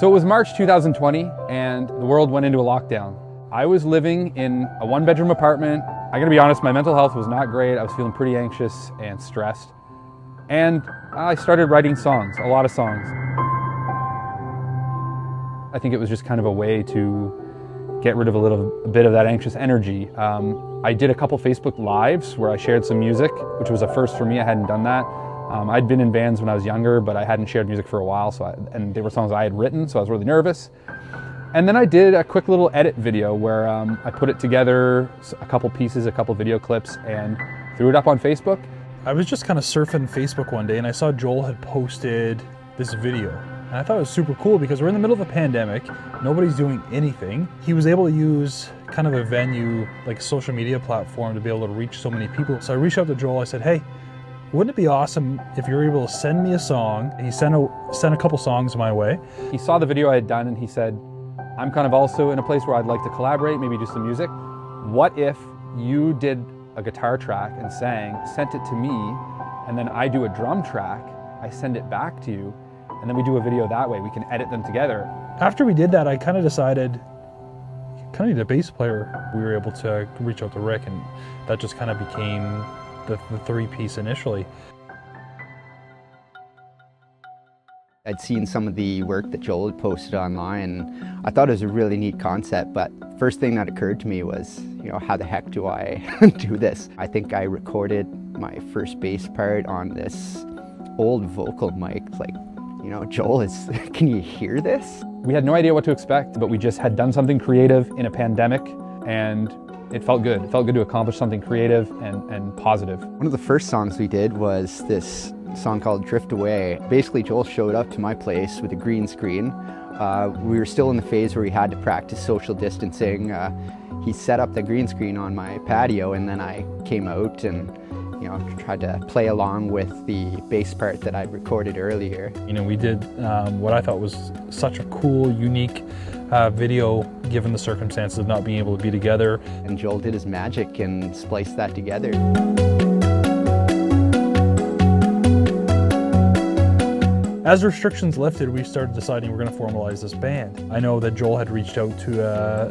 So it was March 2020 and the world went into a lockdown. I was living in a one-bedroom apartment. I gotta be honest, my mental health was not great. I was feeling pretty anxious and stressed. And I started writing songs, a lot of songs. I think it was just kind of a way to get rid of a bit of that anxious energy. I did a couple Facebook Lives where I shared some music, which was a first for me. I hadn't done that. I'd been in bands when I was younger, but I hadn't shared music for a while, and they were songs I had written, so I was really nervous. And then I did a quick little edit video where I put it together, a couple pieces, a couple video clips, and threw it up on Facebook. I was just kind of surfing Facebook one day and I saw Joel had posted this video. And I thought it was super cool because we're in the middle of a pandemic, nobody's doing anything. He was able to use kind of a venue, like a social media platform, to be able to reach so many people. So I reached out to Joel, I said, hey, wouldn't it be awesome if you were able to send me a song? He sent a couple songs my way. He saw the video I had done and he said, I'm kind of also in a place where I'd like to collaborate, maybe do some music. What if you did a guitar track and sang, sent it to me, and then I do a drum track, I send it back to you, and then we do a video that way. We can edit them together. After we did that, I kind of decided, you kind of need a bass player. We were able to reach out to Rick, and that just kind of became the three-piece initially. I'd seen some of the work that Joel had posted online, and I thought it was a really neat concept, but first thing that occurred to me was, how the heck do I do this? I think I recorded my first bass part on this old vocal mic, Joel, can you hear this? We had no idea what to expect, but we just had done something creative in a pandemic, and it felt good. It felt good to accomplish something creative and positive. One of the first songs we did was this song called Drift Away. Basically, Joel showed up to my place with a green screen. We were still in the phase where we had to practice social distancing. He set up the green screen on my patio, and then I came out and tried to play along with the bass part that I'd recorded earlier. We did what I thought was such a cool, unique video given the circumstances of not being able to be together. And Joel did his magic and spliced that together. As restrictions lifted, we started deciding we're going to formalize this band. I know that Joel had reached out to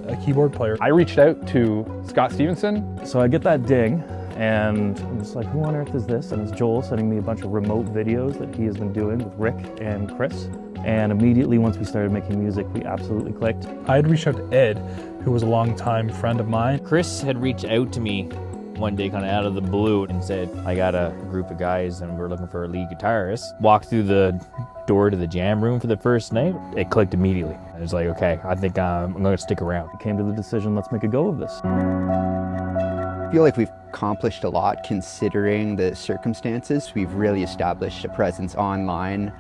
a keyboard player. I reached out to Scott Stevenson. So I get that ding, and I'm just like, who on earth is this? And it's Joel sending me a bunch of remote videos that he has been doing with Rick and Chris. And immediately, once we started making music, we absolutely clicked. I had reached out to Ed, who was a longtime friend of mine. Chris had reached out to me one day kind of out of the blue and said, I got a group of guys and we're looking for a lead guitarist. Walked through the door to the jam room for the first night. It clicked immediately. I was like, okay, I think I'm going to stick around. We came to the decision, let's make a go of this. I feel like we've accomplished a lot considering the circumstances. We've really established a presence online.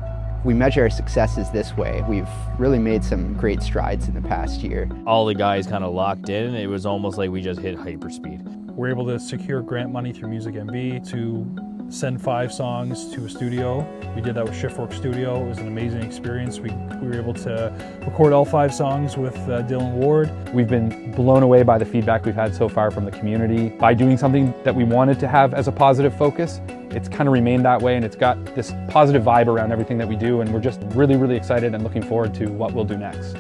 We measure our successes this way. We've really made some great strides in the past year. All the guys kind of locked in. It was almost like we just hit hyperspeed. We're able to secure grant money through Music MB to send 5 songs to a studio. We did that with Shiftwork Studio. It was an amazing experience. We were able to record all 5 songs with Dylan Ward. We've been blown away by the feedback we've had so far from the community. By doing something that we wanted to have as a positive focus, it's kind of remained that way, and it's got this positive vibe around everything that we do, and we're just really, really excited and looking forward to what we'll do next.